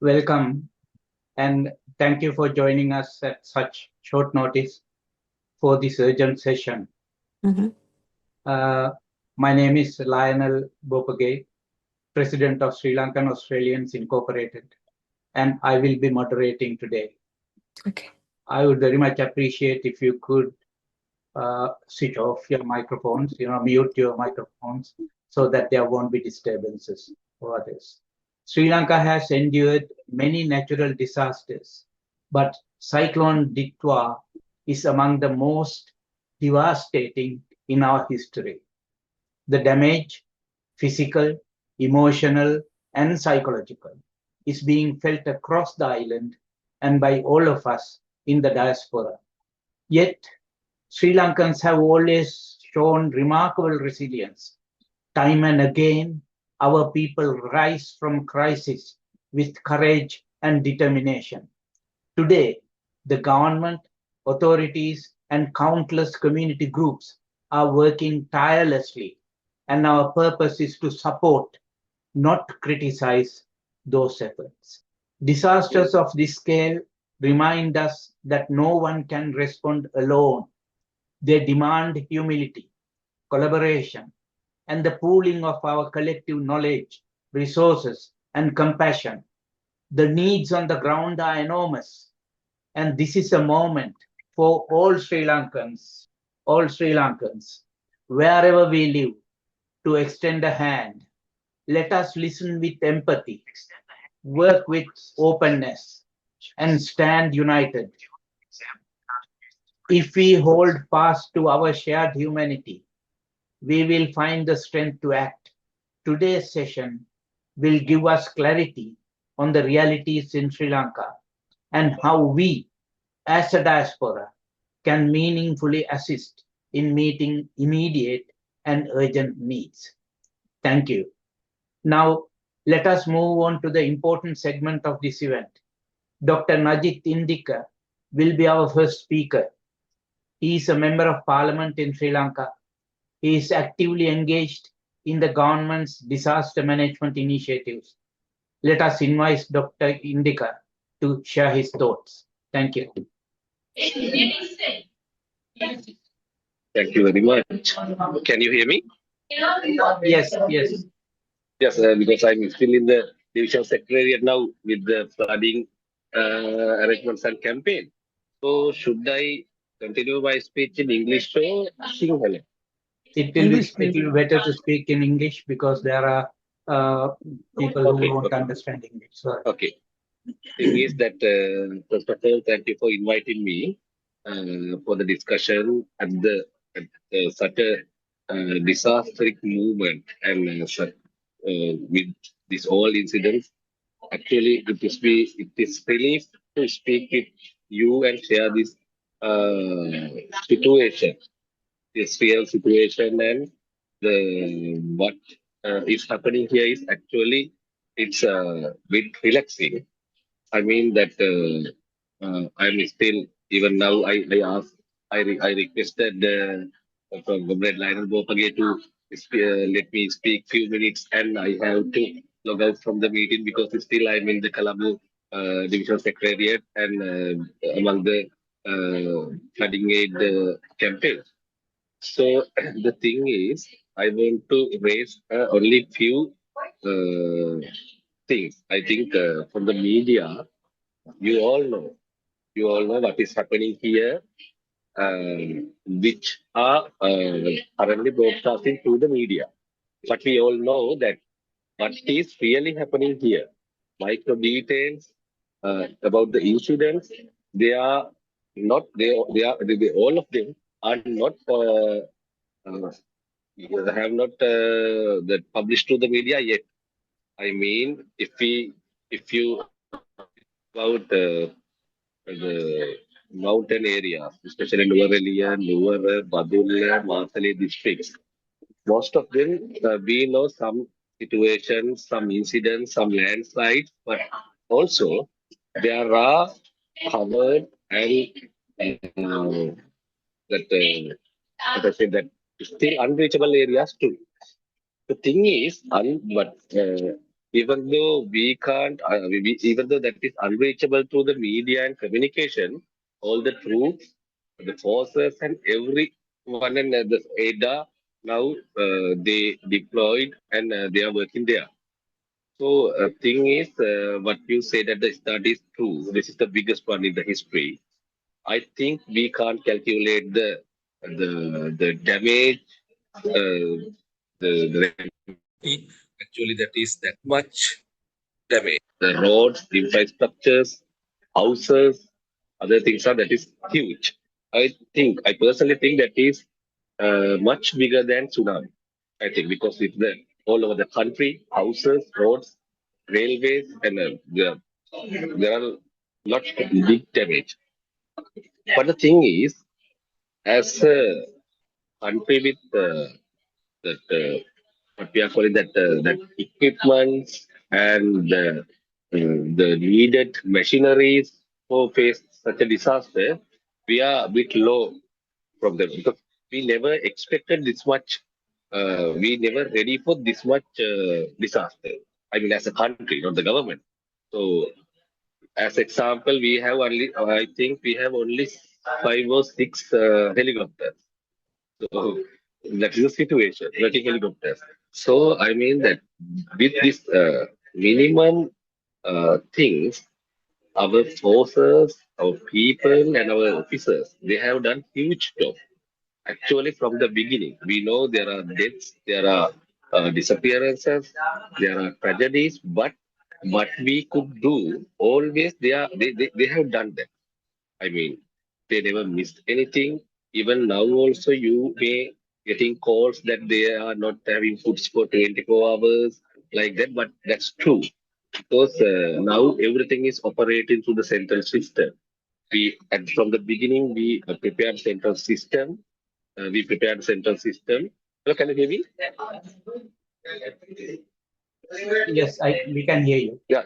Welcome and thank you for joining us at such short notice for this urgent session. Mhm. My name is Lionel Bopage, President of Sri Lankan Australians Incorporated, and I will be moderating today. Okay. I would very much appreciate if you could switch off your microphones, mute your microphones so that there won't be disturbances for others. Sri Lanka has endured many natural disasters, but Cyclone Ditwa is among the most devastating in our history. The damage, physical, emotional, and psychological, is being felt across the island and by all of us in the diaspora. Yet, Sri Lankans have always shown remarkable resilience. Time and again, our people rise from crisis with courage and determination. Today, the government, authorities, and countless community groups are working tirelessly, and our purpose is to support, not criticize, those efforts. Disasters of this scale remind us that no one can respond alone. They demand humility, collaboration, and the pooling of our collective knowledge, resources, and compassion. The needs on the ground are enormous, and this is a moment for all Sri Lankans, wherever we live, to extend a hand. Let us listen with empathy, work with openness, and stand united. If we hold fast to our shared humanity, we will find the strength to act. Today's session will give us clarity on the realities in Sri Lanka and how we, as a diaspora, can meaningfully assist in meeting immediate and urgent needs. Thank you. Now, let us move on to the important segment of this event. Dr. Najit Indika will be our first speaker. He is a member of parliament in Sri Lanka. He is actively engaged in the government's disaster management initiatives. Let us invite Dr. Indika to share his thoughts. Thank you. Thank you very much. Can you hear me? Yes, yes. Yes, because I'm still in the division secretariat now with the flooding arrangements and campaign. So should I continue my speech in English or Sinhala? English, It please. will be better to speak in English because there are people who won't understand English. Sorry. Okay. Thing is that first of all, thank you for inviting me for the discussion at such a disastrous movement and with this all incidents. Actually, it is relief to speak with you and share this situation, this real situation, and the what is happening here is actually it's a bit relaxing. I mean that I'm still even now. I requested from Comrade Lionel Bopage to let me speak few minutes, and I have to log out from the meeting because still I'm in the Colombo Division Secretariat and among the flooding aid campaign. So the thing is, I want to raise only few things. I think from the media you all know. You all know what is happening here, which are currently broadcasting through the media. But we all know that what is really happening here, micro details about the incidents, they are not. All of them are not. Uh, have not that published to the media yet. I mean, if you about the mountain areas, especially Nuwara, Nuwara, Badulla, Masale districts. Most of them, we know some situations, some incidents, some landslides, but also there are covered and that, what I say, that still unreachable areas too. The thing is, but even though we can't, even though that is unreachable through the media and communication, all the troops, the forces, and everyone in the ADA now they deployed and they are working there. So, thing is, what you said at the start is true. This is the biggest one in the history. I think we can't calculate the damage, the actually that is that much damage. The roads, infrastructures, houses, other things are that is huge. I personally think that is much bigger than tsunami. I think because it's the all over the country, houses, roads, railways, and there are lots of big damage. But the thing is, as a country with that what we are calling that equipment and the needed machineries for face such a disaster, we are a bit low from them because we never expected this much. We never ready for this much disaster. I mean, as a country, not the government. So, as example, we have only, I think we have only 5 or 6 helicopters. So that is the situation, working helicopters. So I mean that with this minimum things, our forces, our people, and our officers, they have done huge job. Actually, from the beginning, we know there are deaths, there are disappearances, there are tragedies, but what we could do, always they have done that. I mean, they never missed anything. Even now, also, you may getting calls that they are not having foods for 24 hours, like that. But that's true because now everything is operating through the central system. We and from the beginning we prepared central system. We prepared central system. Hello, can you hear me? Yes, we can hear you. Yeah,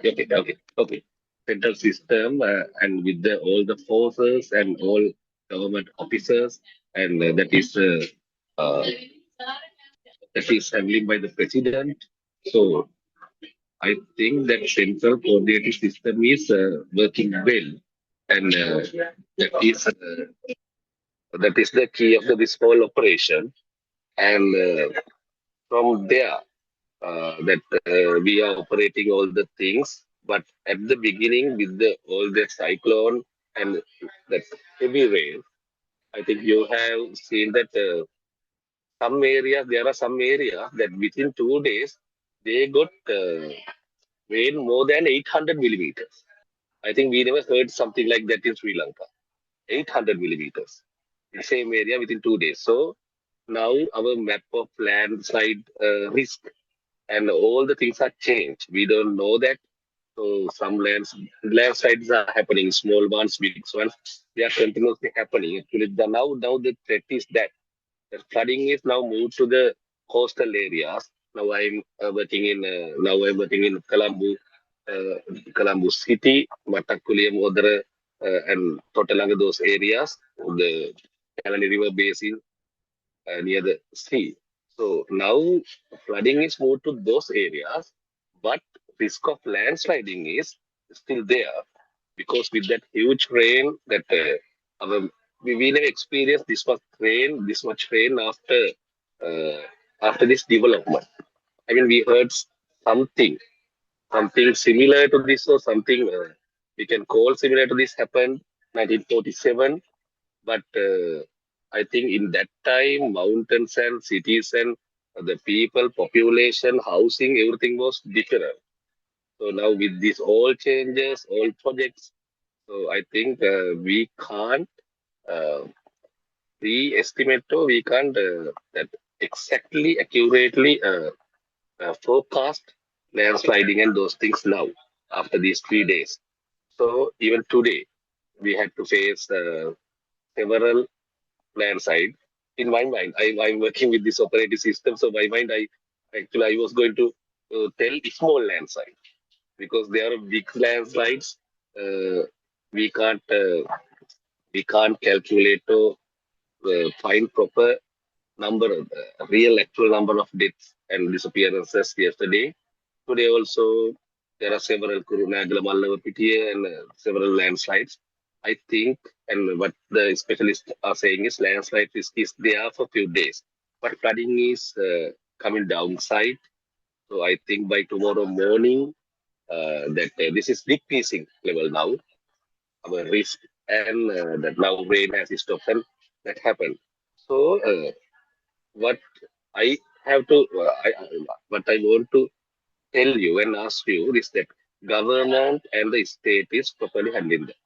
okay. Central system and with all the forces and all government officers, and uh, that is handling by the president. So I think that central coordinating system is working well, and that is the key of this whole operation. And from there, that we are operating all the things. But at the beginning, with all the cyclone and that heavy rain, I think you have seen that there are some areas that within 2 days they got rain more than 800 millimeters. I think we never heard something like that in Sri Lanka. 800 millimeters in the same area within 2 days. So now our map of landslide risk and all the things are changed. We don't know that. So some landslides are happening, small ones, big ones. They are continuously happening. Actually, now the threat is that the flooding is now moved to the coastal areas. Now I'm working in Colombo City, Matakuliam, Odara, and Totalanga, those areas, the Kalani River Basin near the sea. So now flooding is moved to those areas, but risk of landsliding is still there because with that huge rain that we never experienced this much rain uh, after this development. I mean, we heard something, something similar to this or something we can call similar to this happened 1947, but I think in that time, mountains and cities and the people, population, housing, everything was different. So now with these all changes, all projects, so I think we can't uh, pre-estimate or we can't that exactly, accurately forecast landsliding and those things now after these 3 days. So even today, we had to face several landslide. In my mind, I'm working with this operating system, so my mind, I was going to tell small landslide because there are big landslides. Uh, we can't uh, we can't calculate or find proper number, real actual number of deaths and disappearances yesterday. today also there are several Kurunagalamalla and several landslides. I think, and what the specialists are saying is landslide risk is there for few days, but flooding is coming downside. So I think by tomorrow morning that this is decreasing level now, our risk, and that now rain has stopped and that happened. So what I have to, what I want to tell you and ask you is that government and the state is properly handling that.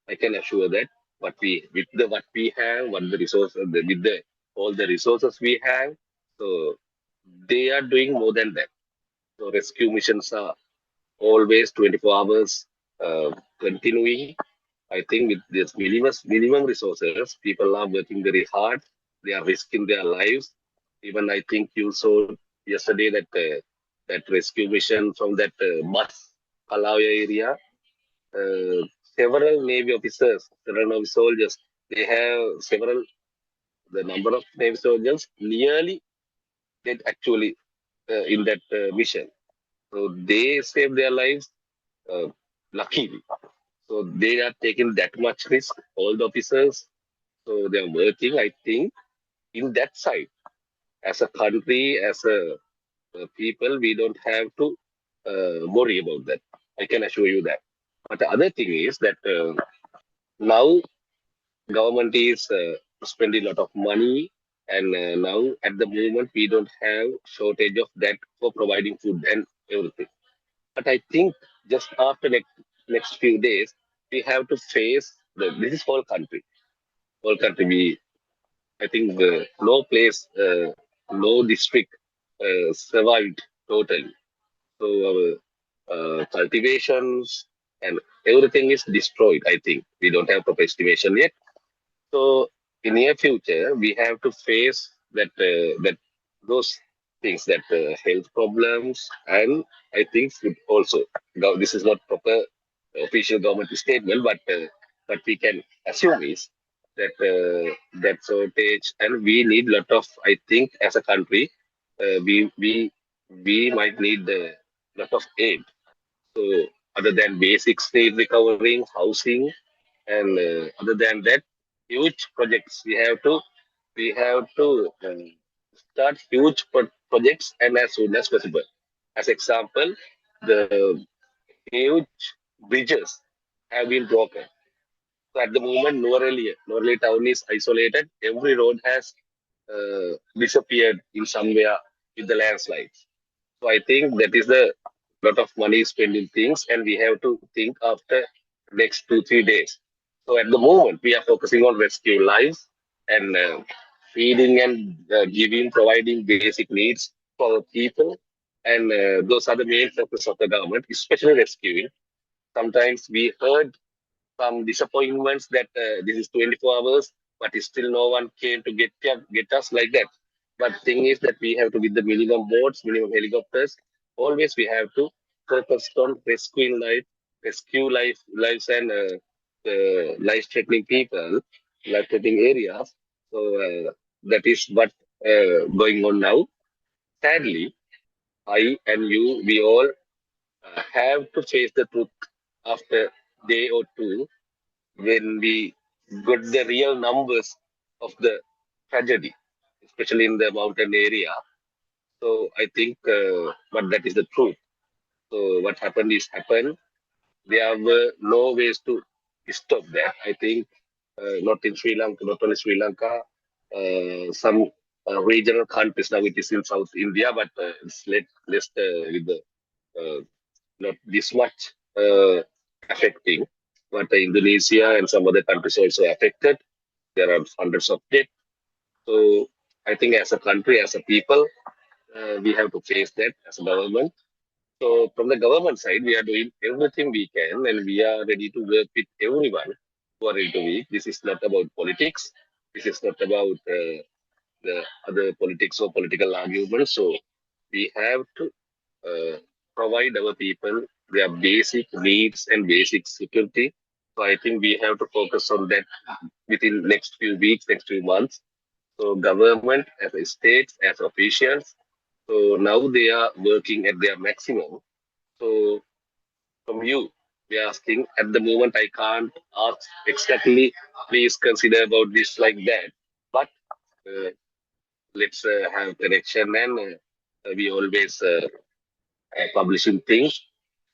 I can assure that what we have, what the resources with the all the resources we have, so they are doing more than that. So rescue missions are always 24 hours continuing. I think with this minimum resources, people are working very hard. They are risking their lives. Even I think you saw yesterday that that rescue mission from that bus Palau area. Several Navy officers, several Navy soldiers, they have several the number of Navy soldiers nearly dead actually in that mission. So they saved their lives uh, luckily. So they are taking that much risk, all the officers. So they are working, I think, in that side. As a country, as a people, we don't have to worry about that. I can assure you that. But the other thing is that now government is spending a lot of money, and now at the moment we don't have shortage of that for providing food and everything. But I think just after next few days, we have to face this is whole country. Whole country. I think no place, no district survived totally. So our cultivations and everything is destroyed. I think we don't have proper estimation yet. So in near future, we have to face that those things, that health problems, and I think food also. Now, this is not proper official government statement, but we can assume is that that shortage, and we need lot of. I think as a country, we might need a lot of aid. So other than basics need recovering, housing, and other than that, huge projects we have to start huge projects and as soon as possible. As example, the huge bridges have been broken. So at the moment, Nuvareli town is isolated. Every road has disappeared in somewhere with the landslides. So I think that is the lot of money spent in things, and we have to think after next 2 3 days. So at the moment, we are focusing on rescue lives and feeding and providing basic needs for people, and those are the main focus of the government, especially rescuing. Sometimes we heard some disappointments that this is 24 hours, but still no one came to get us like that. But thing is that we have to with the minimum boats, minimum helicopters. Always we have to focus on lives, and life-threatening people, life-threatening areas. So that is what going on now. Sadly, I and you, we all have to face the truth after day or two when we got the real numbers of the tragedy, especially in the mountain area. So I think, but that is the truth. So what happened is happened. There were no ways to stop that. I think not in Sri Lanka, not only Sri Lanka, some regional countries now it is in South India, but it's less with the not this much affecting. But Indonesia and some other countries also affected. There are hundreds of dead. So I think as a country, as a people, we have to face that as a government. So from the government side, we are doing everything we can, and we are ready to work with everyone who are ready to work. This is not about politics. This is not about the other politics or political arguments. So we have to provide our people their basic needs and basic security. So I think we have to focus on that within next few weeks, next few months. So government, as a state, as officials, so now they are working at their maximum So from you, we are asking at the moment. I can't ask exactly. Please consider about this like that. But uh, let's have connection, and we always publishing things.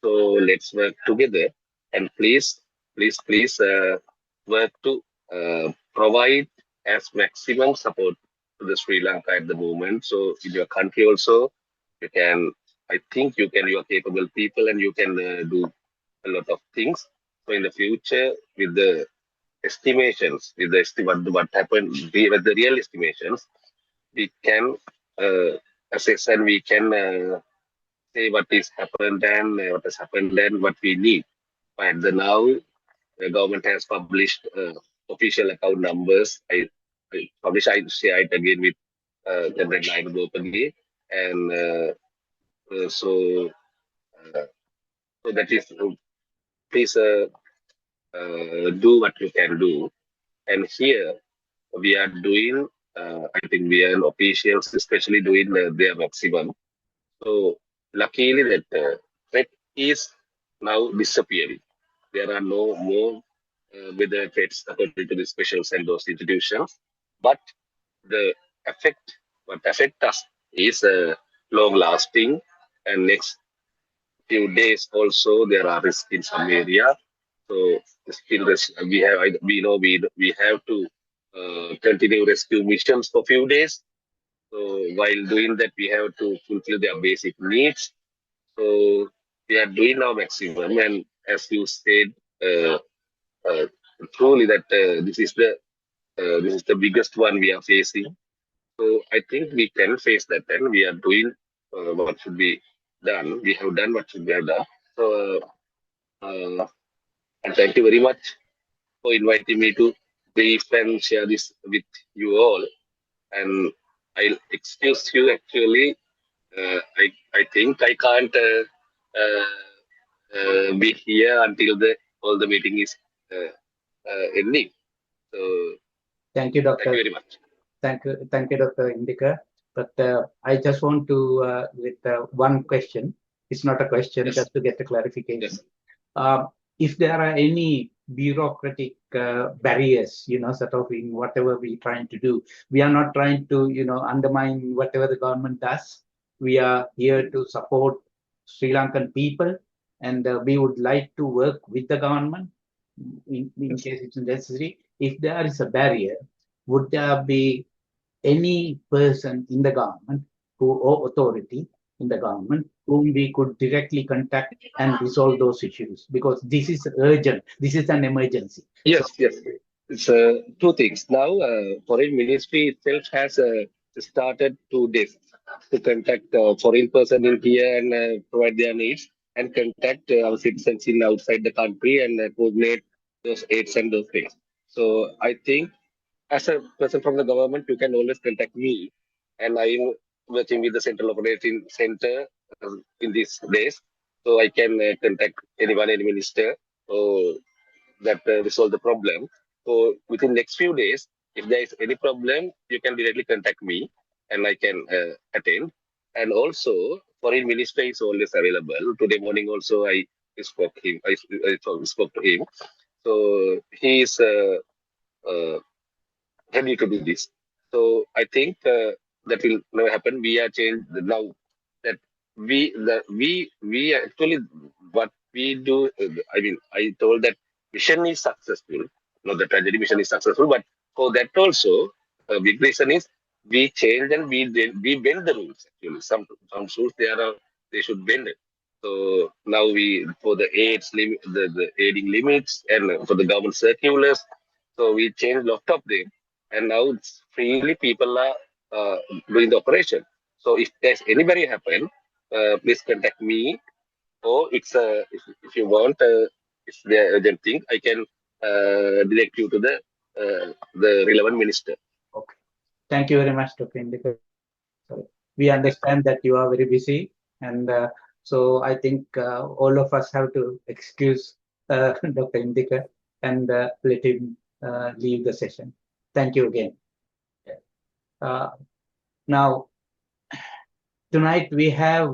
So let's work together, and please work to provide as maximum support to the Sri Lanka at the moment. So in your country also, you can. I think you can. You are capable people, and you can do a lot of things. So in the future, with the estimations, with the what happened, with the real estimations, we can assess and we can say what is happened and what has happened and what we need. But the now the government has published official account numbers. I share it again with the red line Gopagi, and uh, so that is please do what you can do. And here we are doing. I think we are officials, especially doing their maximum. So luckily that threat is now disappearing. There are no more weather threats according to the specials and those institutions. But the effect, what affect us is long lasting, and next few days also there are risks in some area. So still we know we have to continue rescue missions for few days. So while doing that, we have to fulfill their basic needs. So we are doing our maximum, and as you said, uh, uh, truly that this is the biggest one we are facing. So I think we can face that, and we are doing what should be done. We have done what should be done. So and thank you very much for inviting me to brief and share this with you all. And I'll excuse you actually. I think I can't be here until the all the meeting is ending. So Thank you, thank Doctor. you very much. Thank you, Dr. Indika. But I just want to, with one question, it's not a question, Yes. just to get a clarification. Yes. If there are any bureaucratic barriers, sort of in whatever we're trying to do, we are not trying to, undermine whatever the government does. We are here to support Sri Lankan people, and we would like to work with the government in case it's necessary. If there is a barrier, would there be any person in the government or authority in the government whom we could directly contact and resolve those issues? Because this is urgent. This is an emergency. Yes, yes. It's two things. Now, foreign ministry itself has started to contact foreign person in here and provide their needs, and contact our citizens in outside the country and coordinate those aids and those things. So I think as a person from the government, you can always contact me, and I am working with the Central Operating Center in these days, so I can contact anyone, any minister, or that resolve the problem. So within next few days, if there is any problem, you can directly contact me, and I can attend. And also, foreign minister is always available. Today morning also, I spoke to him. So he is ready to do this. So I think that will never happen. We are changed now that we actually what we do. I mean, I told that mission is successful. Not the tragedy mission is successful, but for that also, a big reason is we change and we bend the rules. Actually, some rules they should bend it. So now we for the aids limit the aiding limits and for the government circulars. So we changed lot of them, and now it's freely people are doing the operation. So if there's anybody happen, please contact me, or if you want, it's the urgent thing, I can direct you to the relevant minister. Okay. Thank you very much, Dr. Indika. We understand that you are very busy, and so I think all of us have to excuse Dr. Indika and let him leave the session. Thank you again. Now, tonight we have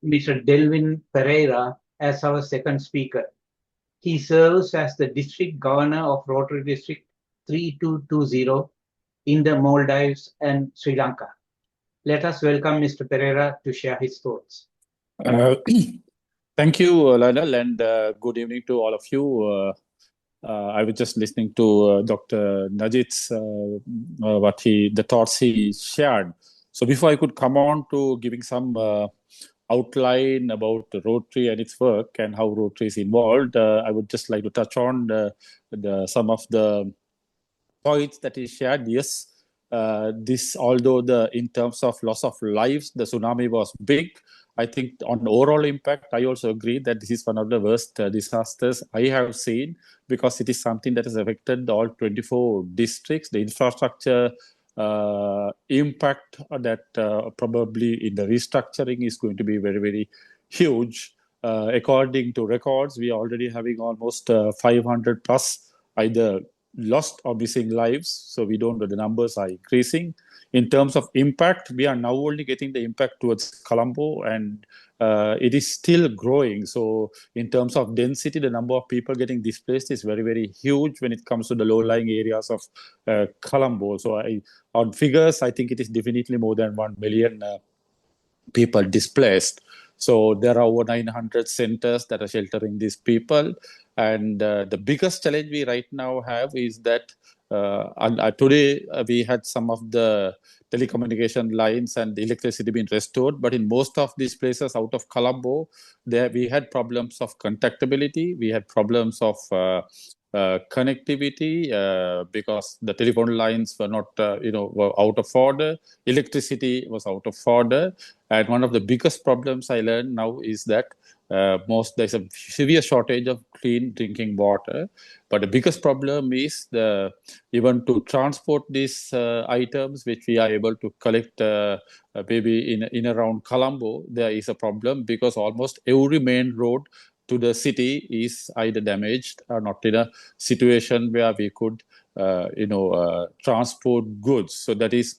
Mr. Delvin Pereira as our second speaker. He serves as the District Governor of Rotary District 3220 in the Maldives and Sri Lanka. Let us welcome Mr. Pereira to share his thoughts. Thank you, Lionel, and good evening to all of you. I was just listening to Dr. Najit's the thoughts he shared. So before I could come on to giving some outline about Rotary and its work and how Rotary is involved, I would just like to touch on some of the points that he shared. Yes, this, although in terms of loss of lives, the tsunami was big. I think on overall impact, I also agree that this is one of the worst disasters I have seen, because it is something that has affected all 24 districts. The infrastructure impact that probably in the restructuring is going to be very, very huge. According to records, we are already having almost 500 plus either lost or missing lives. So we don't know, the numbers are increasing. In terms of impact, we are now only getting the impact towards Colombo, and it is still growing. So in terms of density, the number of people getting displaced is very, very huge when it comes to the low-lying areas of Colombo. So on figures, I think it is definitely more than 1 million people displaced. So there are over 900 centers that are sheltering these people. And the biggest challenge we right now have is that today we had some of the telecommunication lines and the electricity being restored, but in most of these places out of Colombo, there we had problems of contactability, we had problems of connectivity because the telephone lines were not, were out of order, electricity was out of order, and one of the biggest problems I learned now is that there's a severe shortage of clean drinking water. But the biggest problem is even to transport these items, which we are able to collect maybe in around Colombo, there is a problem because almost every main road to the city is either damaged or not in a situation where we could transport goods. So that is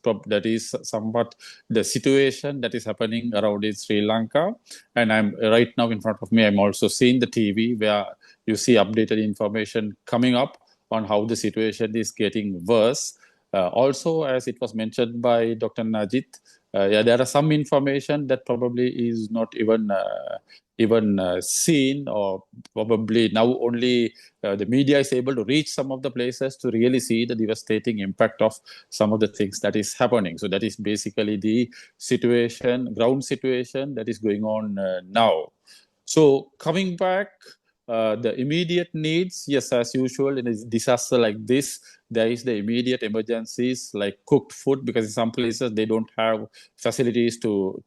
somewhat the situation that is happening around in Sri Lanka. And I'm right now in front of me, I'm also seeing the TV where you see updated information coming up on how the situation is getting worse. Also, as it was mentioned by Dr. Najit, there are some information that probably is not even seen, or probably now only the media is able to reach some of the places to really see the devastating impact of some of the things that is happening. So that is basically the ground situation that is going on now. So coming back, the immediate needs, yes, as usual, in a disaster like this, there is the immediate emergencies like cooked food, because in some places they don't have facilities to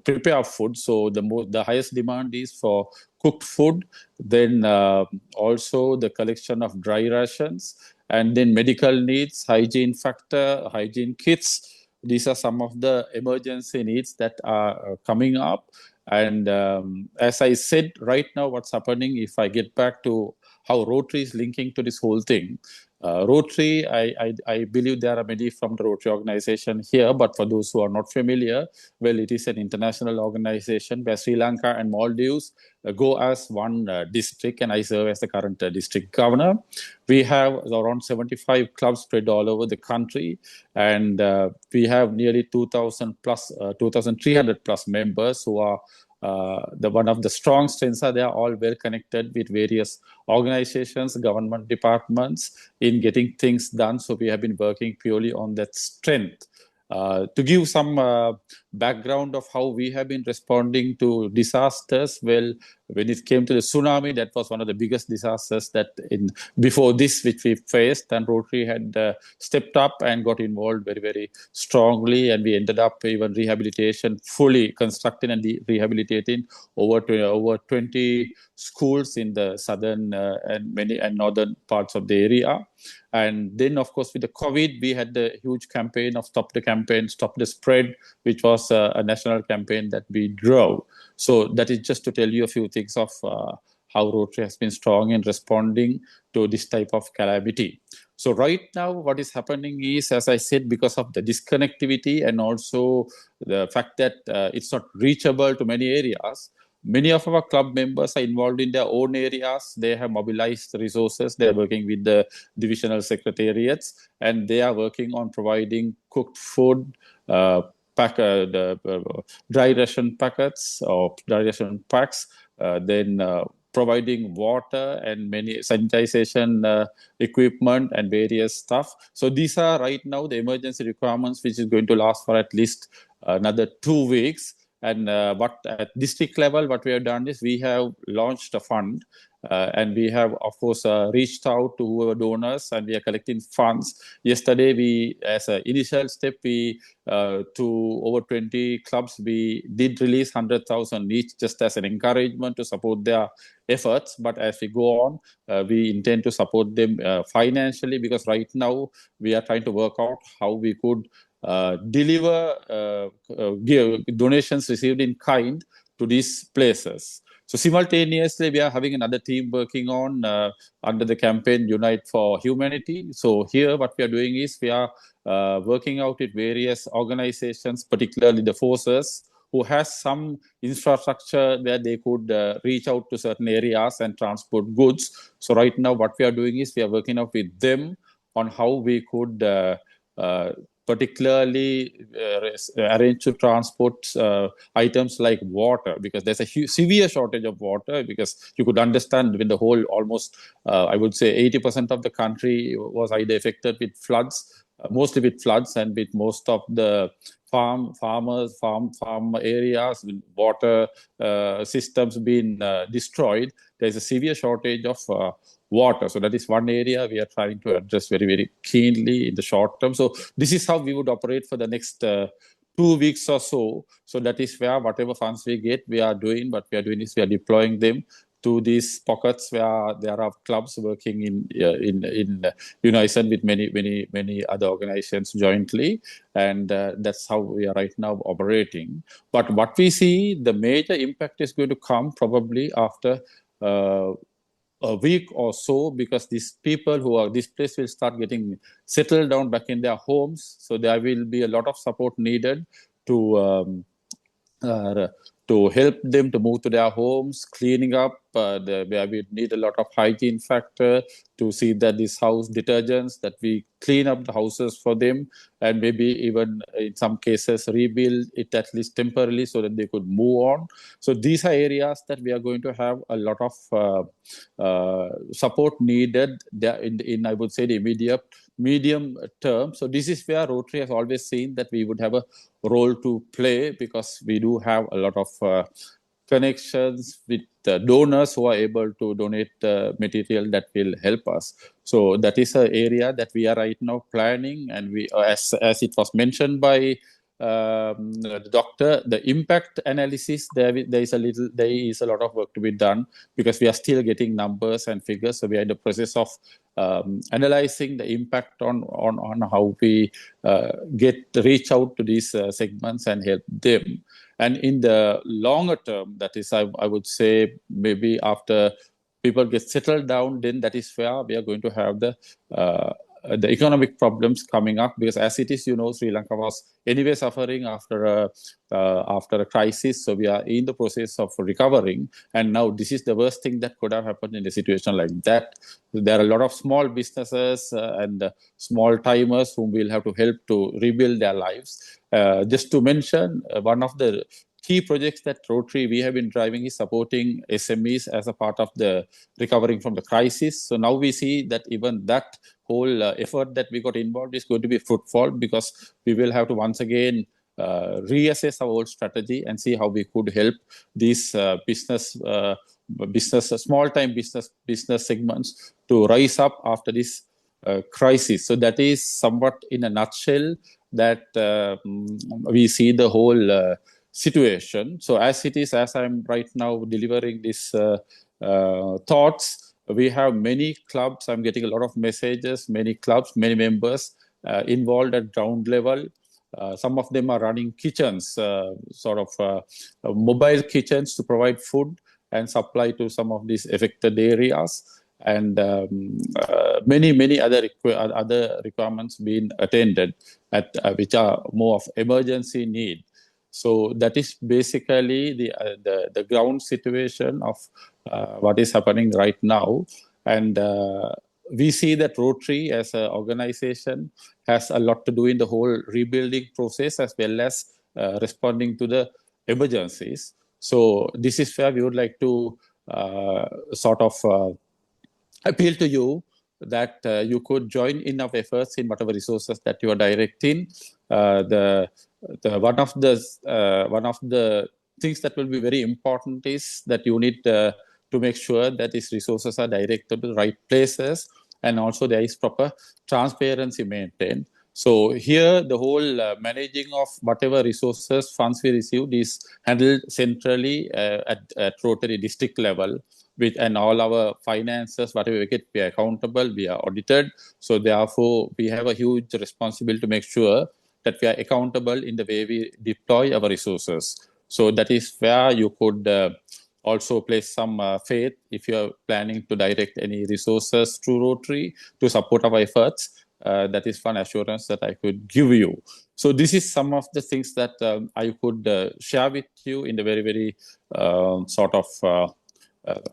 prepare food. So the highest demand is for cooked food. Then also the collection of dry rations, and then medical needs, hygiene factor, hygiene kits. These are some of the emergency needs that are coming up. And as I said, right now, what's happening, if I get back to how Rotary is linking to this whole thing, Rotary, I believe there are many from the Rotary organization here, but for those who are not familiar, well, it is an international organization where Sri Lanka and Maldives go as one district, and I serve as the current district governor. We have around 75 clubs spread all over the country, and we have nearly 2,300 plus members who are one of the strong strengths are they are all well connected with various organizations, government departments in getting things done. So we have been working purely on that strength. To give some background of how we have been responding to disasters, well, when it came to the tsunami, that was one of the biggest disasters that before this which we faced, and Rotary had stepped up and got involved very, very strongly, and we ended up even rehabilitation, fully constructing and rehabilitating over 20 schools in the southern and northern parts of the area. And then, of course, with the COVID, we had the huge campaign of Stop the Campaign, Stop the Spread, which was a national campaign that we drove. So that is just to tell you a few things of how Rotary has been strong in responding to this type of calamity. So right now, what is happening is, as I said, because of the disconnectivity and also the fact that it's not reachable to many areas, many of our club members are involved in their own areas. They have mobilized resources. They're working with the divisional secretariats, and they are working on providing cooked food, dry ration packets or dry ration packs, then providing water and many sanitization equipment and various stuff. So these are right now the emergency requirements, which is going to last for at least another 2 weeks. And what at district level, what we have done is we have launched a fund, and we have, of course, reached out to whoever donors, and we are collecting funds. Yesterday, we, as an initial step, we to over 20 clubs, we did release 100,000 each, just as an encouragement to support their efforts. But as we go on, we intend to support them financially, because right now we are trying to work out how we could deliver donations received in kind to these places. So simultaneously, we are having another team working on under the campaign Unite for Humanity. So here, what we are doing is we are working out with various organizations, particularly the forces, who has some infrastructure where they could reach out to certain areas and transport goods. So right now, what we are doing is we are working out with them on how we could particularly arrange to transport items like water, because there's a severe shortage of water, because you could understand when the whole almost, I would say 80% of the country was either affected with floods, mostly with floods, and with most of the farm areas with water systems being destroyed. There's a severe shortage of water. So that is one area we are trying to address very, very keenly in the short term. So this is how we would operate for the next 2 weeks or so. So that is where whatever funds we get, we are doing. What we are doing is we are deploying them to these pockets where there are clubs working in unison with many other organizations jointly, and that's how we are right now operating. But what we see, the major impact is going to come probably after a week or so, because these people who are displaced will start getting settled down back in their homes. So there will be a lot of support needed to help them to move to their homes, cleaning up, where we need a lot of hygiene factor to see that these house detergents, that we clean up the houses for them, and maybe even in some cases rebuild it at least temporarily so that they could move on. So these are areas that we are going to have a lot of support needed there in I would say the immediate medium term. So this is where Rotary has always seen that we would have a role to play, because we do have a lot of connections with donors who are able to donate material that will help us. So that is an area that we are right now planning, and we, as it was mentioned by the doctor, the impact analysis, there is a lot of work to be done, because we are still getting numbers and figures. So we are in the process of analyzing the impact on how we reach out to these segments and help them. And in the longer term, that is, I would say maybe after people get settled down, then that is where we are going to have the economic problems coming up, because as it is, Sri Lanka was anyway suffering after a crisis. So we are in the process of recovering, and now this is the worst thing that could have happened in a situation like that. There are a lot of small businesses and small timers whom we'll have to help to rebuild their lives. Just to mention, one of the key projects that Rotary we have been driving is supporting SMEs as a part of the recovering from the crisis. So now we see that even that whole effort that we got involved is going to be fruitful, because we will have to once again reassess our old strategy and see how we could help these small-time business segments to rise up after this crisis. So that is somewhat in a nutshell that we see the whole situation. So as it is, as I'm right now delivering these thoughts, we have many clubs. I'm getting a lot of messages, many clubs, many members involved at ground level. Some of them are running kitchens, mobile kitchens to provide food and supply to some of these affected areas. and many other requirements being attended at which are more of emergency need. So that is basically the ground situation of what is happening right now. And we see that Rotary as an organization has a lot to do in the whole rebuilding process as well as responding to the emergencies. So this is where we would like to sort of appeal to you that you could join in our efforts in whatever resources that you are directing. One of the things that will be very important is that you need to make sure that these resources are directed to the right places, and also there is proper transparency maintained. So here, the whole managing of whatever resources, funds we received is handled centrally at Rotary district level, and all our finances, whatever we get, we are accountable, we are audited. So therefore, we have a huge responsibility to make sure that we are accountable in the way we deploy our resources. So that is where you could also place some faith if you are planning to direct any resources to Rotary to support our efforts. That is one assurance that I could give you. So this is some of the things that I could share with you in the very, very sort of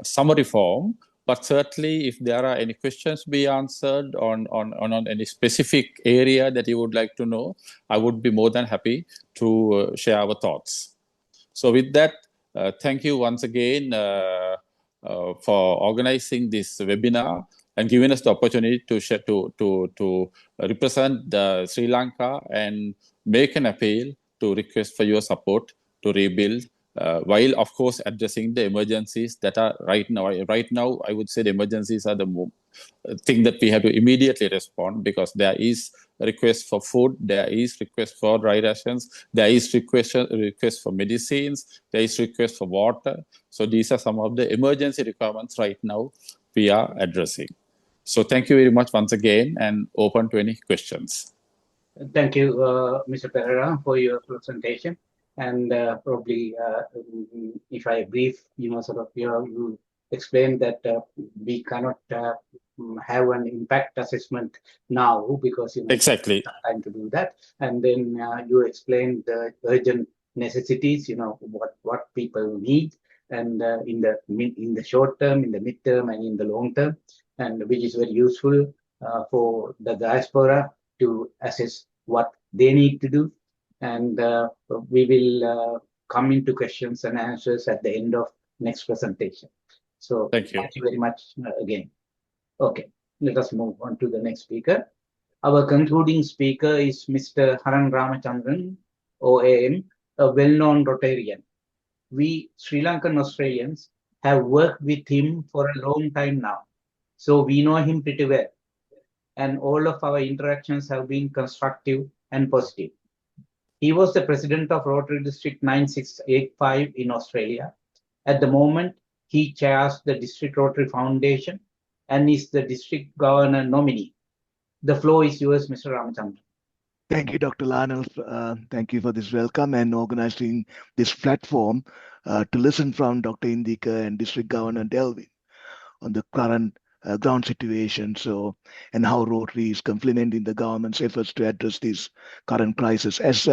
summary form. But certainly, if there are any questions to be answered on any specific area that you would like to know, I would be more than happy to share our thoughts. So with that, thank you once again for organizing this webinar and giving us the opportunity to share, to represent Sri Lanka and make an appeal to request for your support to rebuild, while of course addressing the emergencies that are right now. Right now, I would say the emergencies are the thing that we have to immediately respond, because there is a request for food, there is request for dry rations, there is request for medicines, there is request for water. So these are some of the emergency requirements right now we are addressing. So thank you very much once again, and open to any questions. Thank you, Mr. Pereira, for your presentation. And probably, if I brief, sort of, you explained that we cannot have an impact assessment now because exactly time to do that. And then you explained the urgent necessities, what people need, and in the short term, in the mid term, and in the long term, and which is very useful for the diaspora to assess what they need to do. And we will come into questions and answers at the end of next presentation. So thank you very much again. Okay, let us move on to the next speaker. Our concluding speaker is Mr. Haran Ramachandran, OAM, a well-known Rotarian. We Sri Lankan Australians have worked with him for a long time now, so we know him pretty well. And all of our interactions have been constructive and positive. He was the president of Rotary District 9685 in Australia. At the moment, he chairs the District Rotary Foundation and is the district governor nominee. The floor is yours, Mr. Ramachandran. Thank you, Dr. Lionel. Thank you for this welcome and organizing this platform to listen from Dr. Indika and District Governor Delvin on the current ground situation, and how Rotary is complementing the government's efforts to address this current crisis. As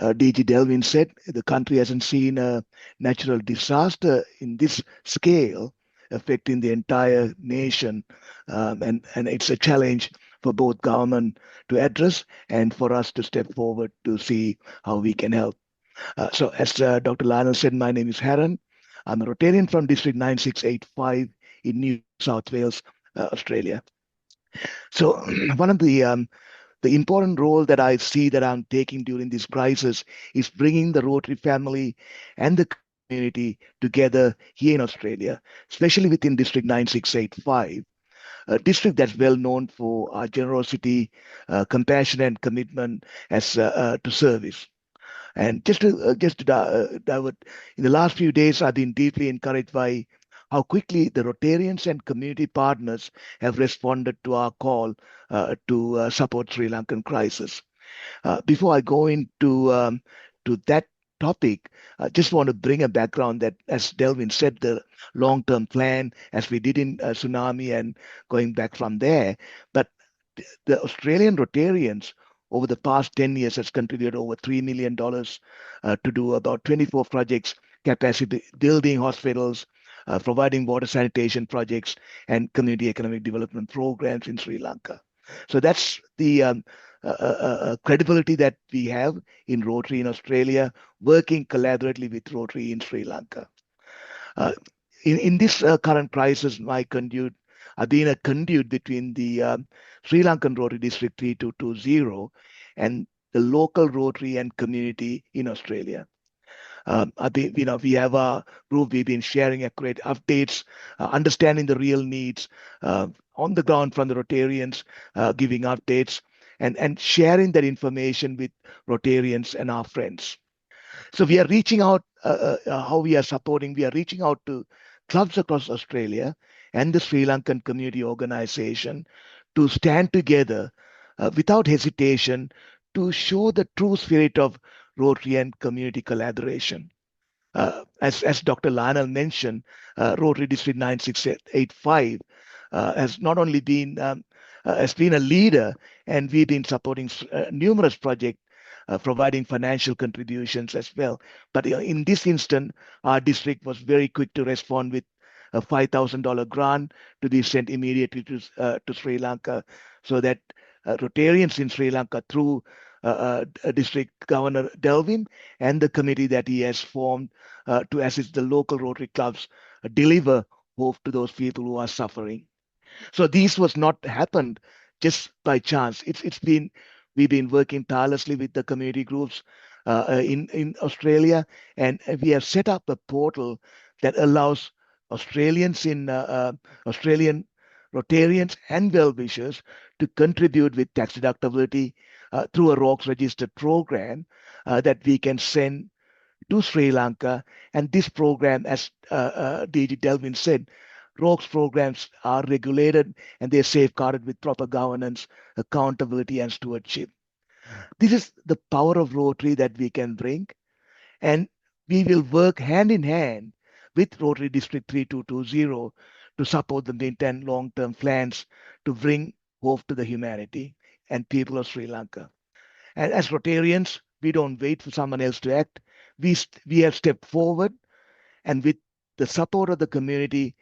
DG Delvin said, the country hasn't seen a natural disaster in this scale affecting the entire nation, and it's a challenge for both government to address and for us to step forward to see how we can help. So as Dr. Lionel said, my name is Haran. I'm a Rotarian from District 9685 in New South Wales, Australia. So one of the important role that I see that I'm taking during this crisis is bringing the Rotary family and the community together here in Australia, especially within District 9685, a district that's well known for our generosity, compassion, and commitment as to service. And just to divert, in the last few days, I've been deeply encouraged by how quickly the Rotarians and community partners have responded to our call to support Sri Lankan crisis. Before I go into to that topic, I just want to bring a background that, as Delvin said, the long-term plan, as we did in tsunami and going back from there. But the Australian Rotarians over the past 10 years has contributed over $3 million to do about 24 projects, capacity building hospitals, providing water sanitation projects, and community economic development programs in Sri Lanka. So that's the credibility that we have in Rotary in Australia, working collaboratively with Rotary in Sri Lanka. In this current crisis, I've been a conduit between the Sri Lankan Rotary District 3220 and the local Rotary and community in Australia. We have a group. We've been sharing accurate updates, understanding the real needs on the ground from the Rotarians, giving updates and sharing that information with Rotarians and our friends. So we are reaching out. How we are supporting? We are reaching out to clubs across Australia and the Sri Lankan Community Organization to stand together without hesitation to show the true spirit of Rotary and community collaboration. As Dr. Lionel mentioned, Rotary District 9685 has not only been has been a leader, and we've been supporting numerous projects, providing financial contributions as well. But in this instance, our district was very quick to respond with a $5,000 grant to be sent immediately to Sri Lanka, so that Rotarians in Sri Lanka, through District Governor Delvin and the committee that he has formed to assist the local Rotary clubs, deliver hope to those people who are suffering. So this was not happened just by chance. We've been working tirelessly with the community groups in Australia, and we have set up a portal that allows Australians Australian Rotarians and well-wishers to contribute with tax deductibility through a ROCS registered program that we can send to Sri Lanka. And this program, as DG Delvin said, ROCS programs are regulated and they're safeguarded with proper governance, accountability, and stewardship. This is the power of Rotary that we can bring, and we will work hand in hand with Rotary District 3220 to support the mid and long-term plans to bring hope to the humanity and people of Sri Lanka. And as Rotarians, we don't wait for someone else to act. We have stepped forward, and with the support of the community,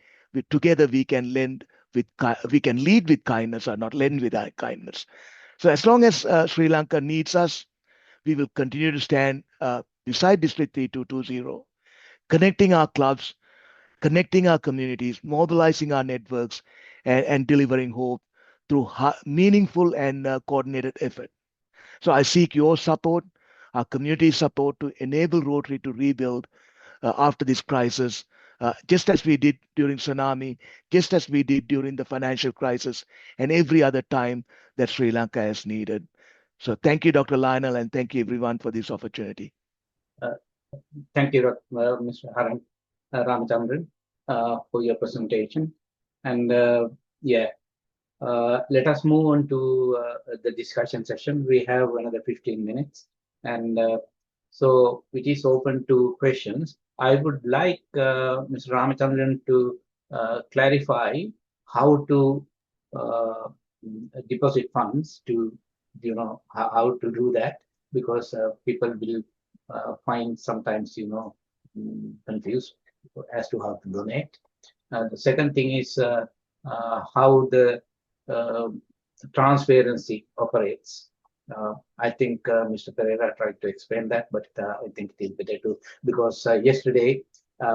together we can lead with kindness, or not lend with kindness. So as long as Sri Lanka needs us, we will continue to stand beside District 3220, connecting our clubs, connecting our communities, mobilizing our networks, and delivering hope through meaningful and coordinated effort. So I seek your support, our community support, to enable Rotary to rebuild after this crisis, just as we did during tsunami, just as we did during the financial crisis, and every other time that Sri Lanka has needed. So thank you, Dr. Lionel, and thank you everyone for this opportunity. Thank you, Mr. Haran Ramachandran, for your presentation. And let us move on to the discussion session. We have another 15 minutes, and so it is open to questions. I would like Mr. Ramachandran to clarify how to deposit funds, to how to do that, because people will find sometimes confused as to how to donate. The second thing is how the transparency operates. I think Mr. Pereira tried to explain that, but I think it is better to, because yesterday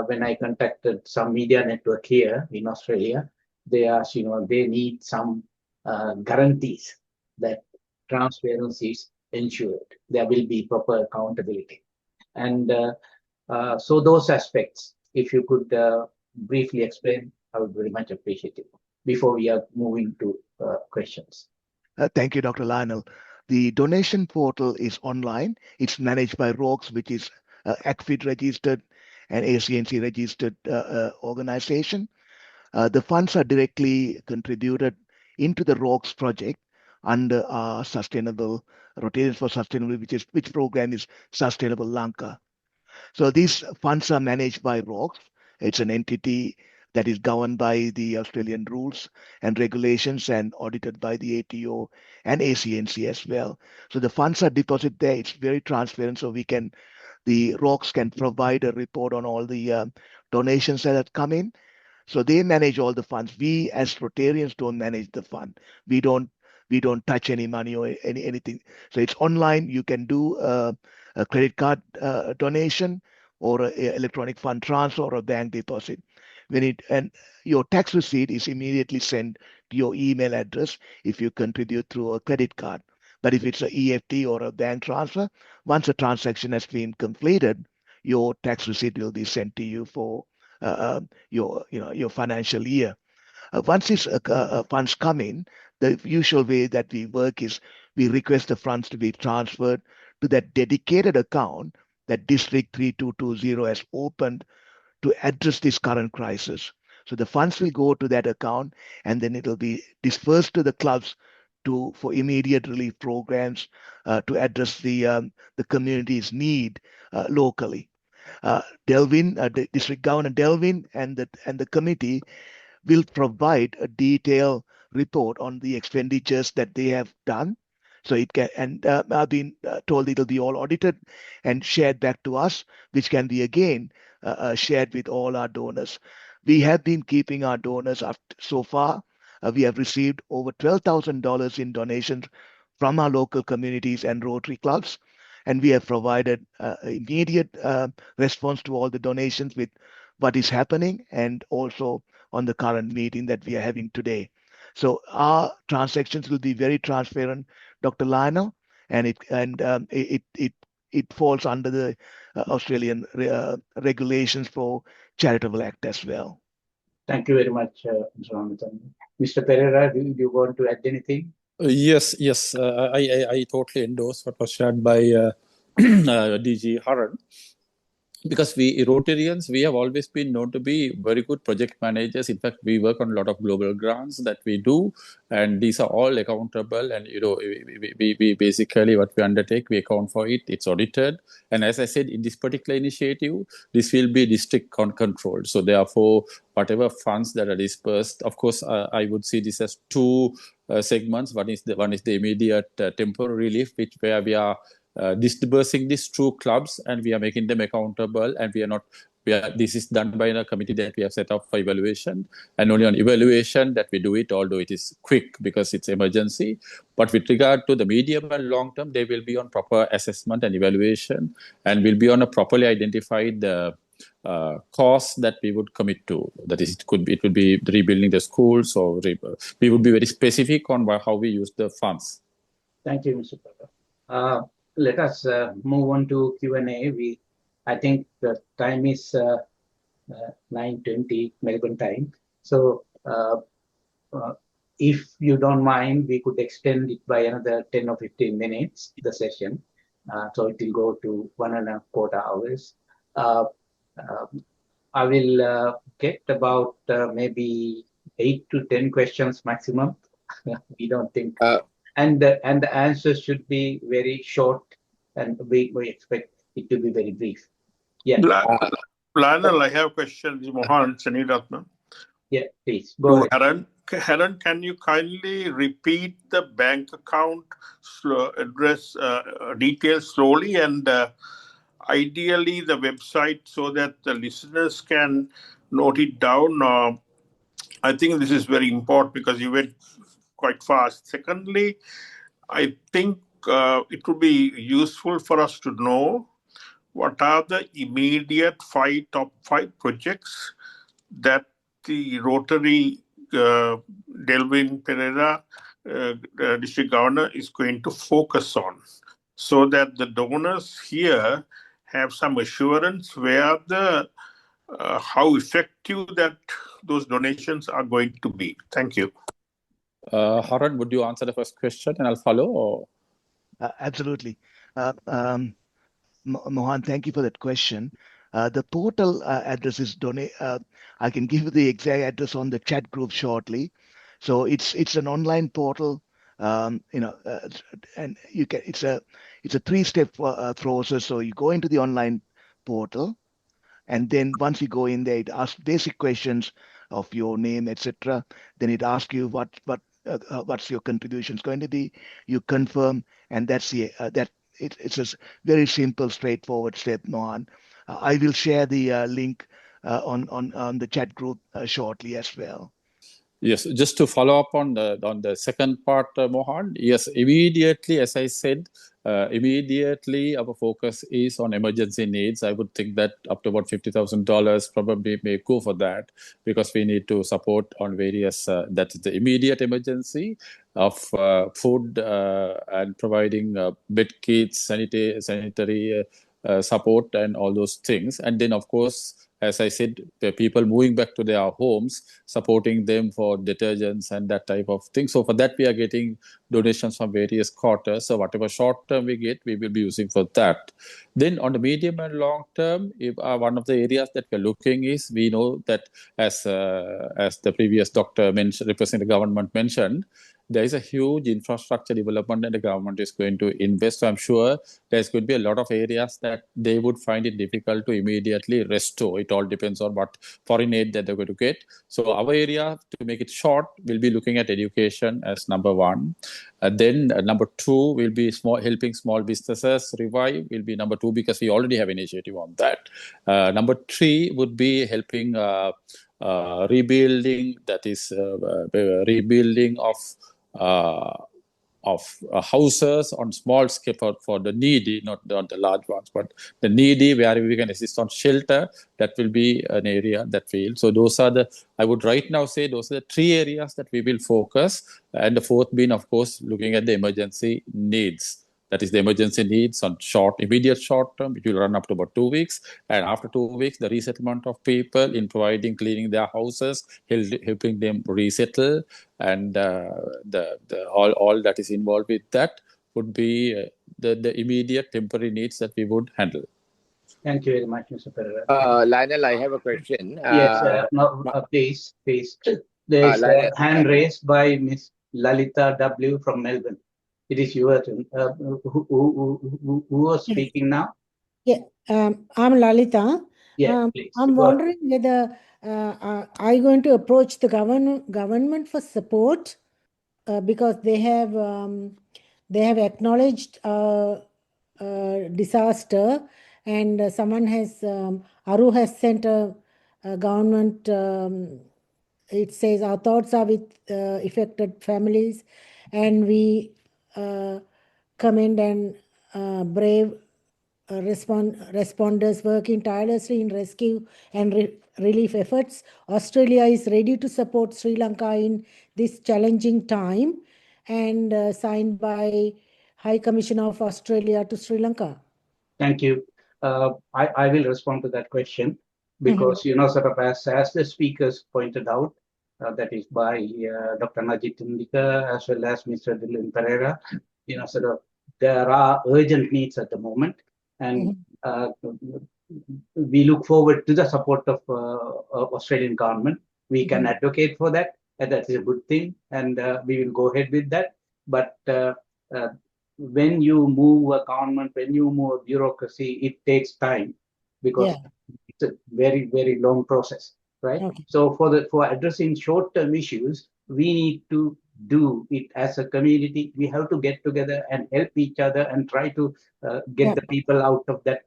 when I contacted some media network here in Australia, they asked, they need some guarantees that transparency is ensured. There will be proper accountability. And so those aspects, if you could briefly explain, I would very much appreciate it before we are moving to questions. Thank you, Dr. Lionel. The donation portal is online. It's managed by ROCS, which is ACFID registered and ACNC registered organization. The funds are directly contributed into the ROCS project under our Sustainable Rotarians for Sustainable, which program is Sustainable Lanka. So these funds are managed by ROCS. It's an entity that is governed by the Australian rules and regulations and audited by the ATO and ACNC as well. So the funds are deposited there. It's very transparent. So the ROCS can provide a report on all the donations that have come in. So they manage all the funds. We as Rotarians don't manage the fund. We don't touch any money or anything. So it's online. You can do a credit card donation or a electronic fund transfer or a bank deposit. And your tax receipt is immediately sent to your email address if you contribute through a credit card. But if it's a EFT or a bank transfer, once a transaction has been completed, your tax receipt will be sent to you for your financial year. Once these funds come in, the usual way that we work is we request the funds to be transferred to that dedicated account that District 3220 has opened to address this current crisis. So the funds will go to that account and then it will be dispersed to the clubs for immediate relief programs to address the community's need locally. Delvin, District Governor Delvin and the committee will provide a detailed report on the expenditures that they have done. So it can, and I've been told it'll be all audited and shared back to us, which can be again shared with all our donors. We have been keeping our donors up so far. We have received over $12,000 in donations from our local communities and Rotary clubs. And we have provided immediate response to all the donations with what is happening and also on the current meeting that we are having today. So our transactions will be very transparent, Dr. Lionel, and it falls under the Australian regulations for charitable act as well. Thank you very much, Mr. Ramanathan. Mr. Pereira, do you want to add anything? Yes. I totally endorse what was shared by DG Haran. Because we Rotarians, we have always been known to be very good project managers. In fact, we work on a lot of global grants that we do, and these are all accountable. And we basically what we undertake, we account for it. It's audited, and as I said, in this particular initiative, this will be district controlled. So therefore, whatever funds that are dispersed, of course, I would see this as two segments. One is the immediate temporary relief, where we are disbursing this through clubs and we are making them accountable, and this is done by a committee that we have set up for evaluation, and only on evaluation that we do it, although it is quick because it's emergency. But with regard to the medium and long term, they will be on proper assessment and evaluation, and will be on a properly identified cost that we would commit to. That is, it will be rebuilding the schools, or we would be very specific on how we use the funds. Thank you, Mr. Pereira. Let us move on to Q&A. I think the time is 9:20 Melbourne time. So if you don't mind, we could extend it by another 10 or 15 minutes, the session. So it will go to 1.25 hours. I will get about maybe 8 to 10 questions maximum. We don't think. And the answers should be very short, and we expect it to be very brief. Yeah. Lionel, I have a question. Mohan Seniratna. Yeah, please. Go ahead. Haran, can you kindly repeat the bank account address details slowly, and ideally the website, so that the listeners can note it down? I think this is very important because you went quite fast. Secondly, I think it would be useful for us to know what are the immediate top five projects that the Rotary Delvin Pereira District Governor is going to focus on, so that the donors here have some assurance where how effective that those donations are going to be. Thank you. Haran, would you answer the first question and I'll follow? Or? Absolutely. Mohan, thank you for that question. The portal address is I can give you the exact address on the chat group shortly. So it's an online portal, and you can. It's a 3-step process. So you go into the online portal. And then once you go in there, it asks basic questions of your name, etc. Then it asks you what's your contributions going to be. You confirm, and that's it's a very simple, straightforward step, Mohan. I will share the link on the chat group shortly as well. Yes, just to follow up on the second part, Mohan. Yes, immediately, as I said, immediately our focus is on emergency needs. I would think that up to about $50,000 probably may go for that, because we need to support on various. That is the immediate emergency of food and providing bed kits, sanitary support, and all those things. And then, of course, as I said, the people moving back to their homes, supporting them for detergents and that type of thing. So for that, we are getting donations from various quarters. So whatever short term we get, we will be using for that. Then on the medium and long term, if one of the areas that we're looking is, we know that as the previous doctor mentioned, representing the government mentioned, there is a huge infrastructure development and the government is going to invest. So I'm sure there's going to be a lot of areas that they would find it difficult to immediately restore. It all depends on what foreign aid that they're going to get. So our area, to make it short, we'll be looking at education as number one. Then number two will be helping small businesses revive, will be number two, because we already have initiative on that. Number three would be helping rebuilding, that is rebuilding of houses on small scale for the needy, not the large ones, but the needy, where we can assist on shelter. That will be an area that fails. So those are I would right now say those are the three areas that we will focus. And the fourth being, of course, looking at the emergency needs. That is the emergency needs on immediate short term, which will run up to about 2 weeks. And after 2 weeks, the resettlement of people in providing, cleaning their houses, helping them resettle, and all that is involved with that would be the immediate temporary needs that we would handle. Thank you very much, Mr. Pereira. Lionel, I have a question. Yes, please. There is a hand raised by Miss Lalita W. from Melbourne. It is your turn. Who was speaking now? Yeah, I'm Lalita. Yeah, please. I'm wondering whether are you going to approach the government for support, because they have acknowledged disaster, and someone has Aru has sent a government. It says our thoughts are with affected families, and we commend and brave responders working tirelessly in rescue and relief efforts. Australia is ready to support Sri Lanka in this challenging time, and signed by High Commissioner of Australia to Sri Lanka. Thank you. I will respond to that question, because sort of as the speakers pointed out, that is by Dr. Najit Indika as well as Mr. Dylan Pereira, sort of there are urgent needs at the moment, and we look forward to the support of Australian government. We can advocate for that, and that is a good thing, and we will go ahead with that. But when you move a government, when you move a bureaucracy, it takes time, because it's a very, very long process, right? Okay. So for addressing short-term issues, we need to do it as a community. We have to get together and help each other and try to get the people out of that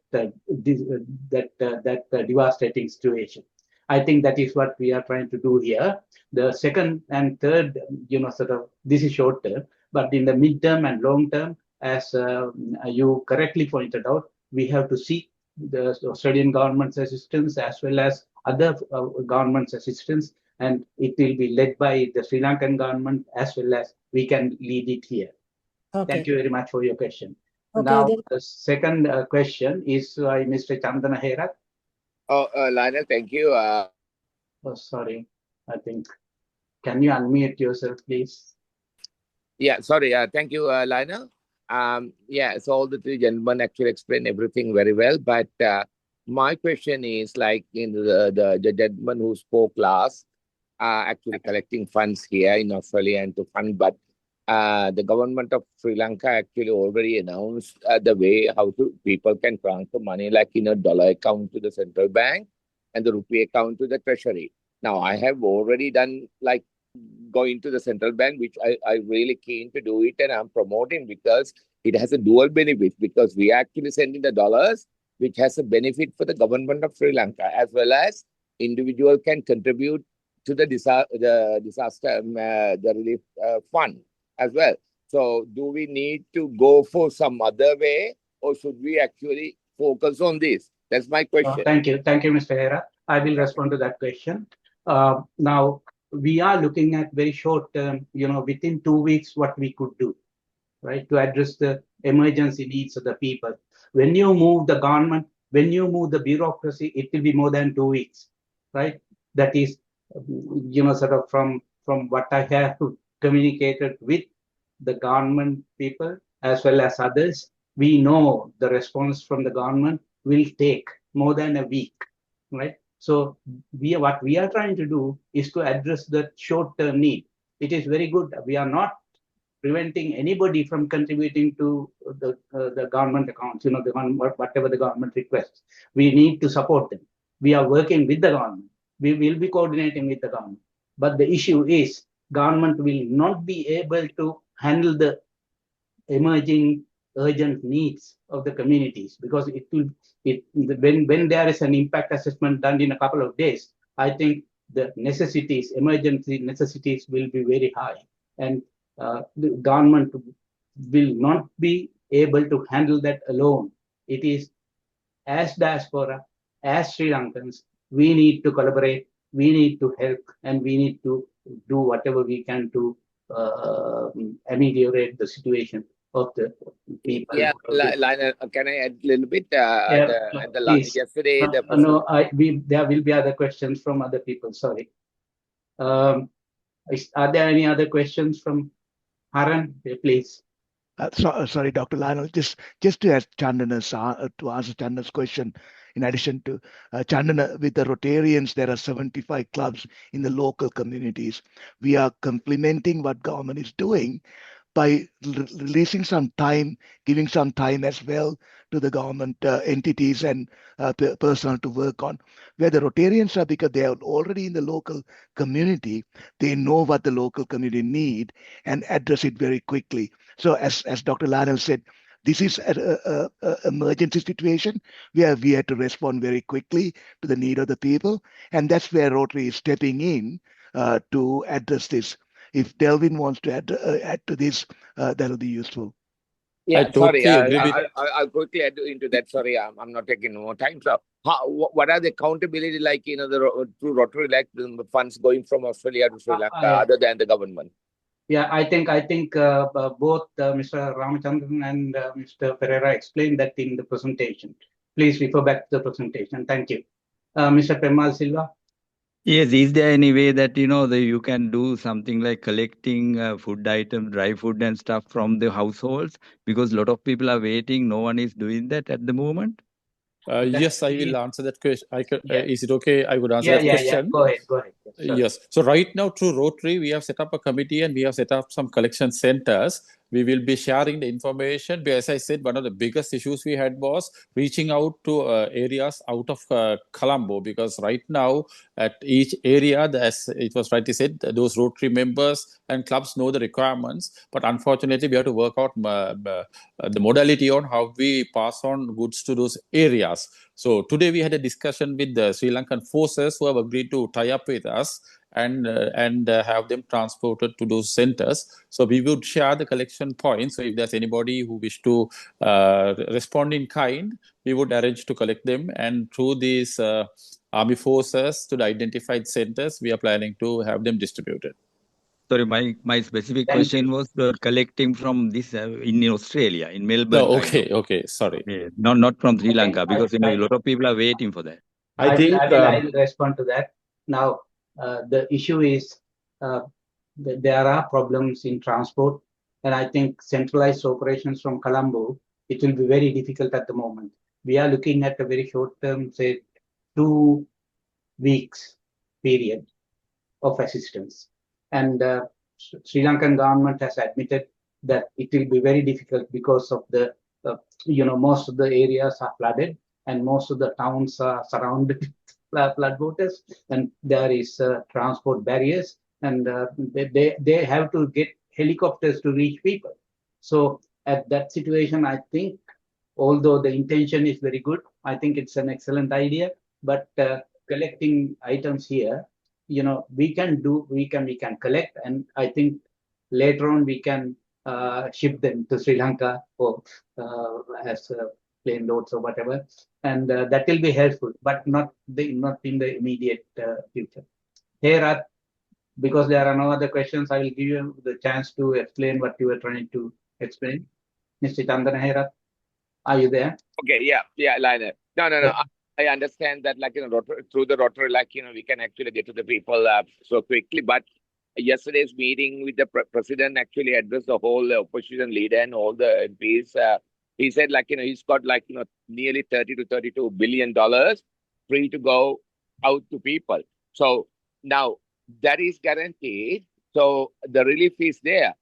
devastating situation. I think that is what we are trying to do here. The second and third, sort of, this is short term, but in the midterm and long term, as you correctly pointed out, we have to seek the Australian government's assistance as well as other government's assistance, and it will be led by the Sri Lankan government as well as we can lead it here. Okay. Thank you very much for your question. Okay, now, the second question is by Mr. Chandana Herat. Lionel, thank you. Oh, sorry. I think, can you unmute yourself, please? Yeah, sorry. Thank you, Lionel. So all the three gentlemen actually explained everything very well. But my question is, like in the gentleman who spoke last, actually collecting funds here in Australia and to fund, but the government of Sri Lanka actually already announced the way how people can transfer money, like in a dollar account to the central bank and the rupee account to the treasury. Now, I have already done like going to the central bank, which I really keen to do it, and I'm promoting because it has a dual benefit, because we are actually sending the dollars, which has a benefit for the government of Sri Lanka, as well as individual can contribute to the disaster the relief fund as well. So do we need to go for some other way, or should we actually focus on this? That's my question. Thank you, Mr. Hera. I will respond to that question. Now, we are looking at very short term, within 2 weeks, what we could do, right, to address the emergency needs of the people. When you move the government, when you move the bureaucracy, it will be more than 2 weeks, right? That is, sort of from what I have communicated with the government people as well as others, we know the response from the government will take more than a week, right? So what we are trying to do is to address the short-term need. It is very good. We are not preventing anybody from contributing to the government accounts, whatever the government requests. We need to support them. We are working with the government. We will be coordinating with the government. But the issue is government will not be able to handle the emerging urgent needs of the communities, because when there is an impact assessment done in a couple of days, I think the emergency necessities will be very high, and the government will not be able to handle that alone. It is, as diaspora, as Sri Lankans, we need to collaborate, we need to help, and we need to do whatever we can to ameliorate the situation of the people. Yeah, Lionel, can I add a little bit? Yesterday, there will be other questions from other people. Sorry. Are there any other questions from Haran? Please. Sorry, Dr. Lionel, just to ask Chandana's to answer Chandana's question. In addition to Chandana, with the Rotarians, there are 75 clubs in the local communities. We are complementing what government is doing by releasing some time, giving some time as well to the government entities and personnel to work on. Where the Rotarians are, because they are already in the local community, they know what the local community need and address it very quickly. So as Dr. Lionel said, this is an emergency situation where we had to respond very quickly to the need of the people. And that's where Rotary is stepping in to address this. If Delvin wants to add to this, that will be useful. Yeah, I totally agree with. I'll quickly add into that. Sorry, I'm not taking more time. So, what are the accountability like? Through Rotary, like the funds going from Australia to Sri Lanka, other than the government? Yeah, I think both Mr. Ramachandran and Mr. Pereira explained that in the presentation. Please refer back to the presentation. Thank you. Mr. Pemal Silva. Yes, is there any way that you can do something like collecting food items, dry food and stuff from the households? Because a lot of people are waiting. No one is doing that at the moment. Yes, I will answer that question. Is it okay? I would answer that question. Go ahead. Yes. So right now, through Rotary, we have set up a committee and we have set up some collection centers. We will be sharing the information. But as I said, one of the biggest issues we had was reaching out to areas out of Colombo, because right now at each area, as it was rightly said, those Rotary members and clubs know the requirements. But unfortunately, we have to work out the modality on how we pass on goods to those areas. So today we had a discussion with the Sri Lankan forces who have agreed to tie up with us and have them transported to those centers. So we would share the collection points. So if there's anybody who wish to respond in kind, we would arrange to collect them. And through these army forces to the identified centers, we are planning to have them distributed. Sorry, my specific question was collecting from this in Australia, in Melbourne. No, okay, sorry. Yeah, not from Sri Lanka, because a lot of people are waiting for that. I will respond to that. Now, the issue is there are problems in transport, and I think centralized operations from Colombo, it will be very difficult at the moment. We are looking at a very short term, say 2 weeks period of assistance. And Sri Lankan government has admitted that it will be very difficult because of the, most of the areas are flooded and most of the towns are surrounded with flood waters, and there is transport barriers, and they have to get helicopters to reach people. So at that situation, I think, although the intention is very good, I think it's an excellent idea. But collecting items here, we can collect, and I think later on we can ship them to Sri Lanka or as plane loads or whatever, and that will be helpful, but not in the immediate future. Here, because there are no other questions, I will give you the chance to explain what you were trying to explain. Mr. Chandana Hera, are you there? Okay, yeah, Lionel. No. I understand that, through the rotary, we can actually get to the people so quickly. But yesterday's meeting with the president actually addressed the whole opposition leader and all the MPs. He said, he's got nearly $30 to $32 billion free to go out to people. So now that is guaranteed. So the relief is there.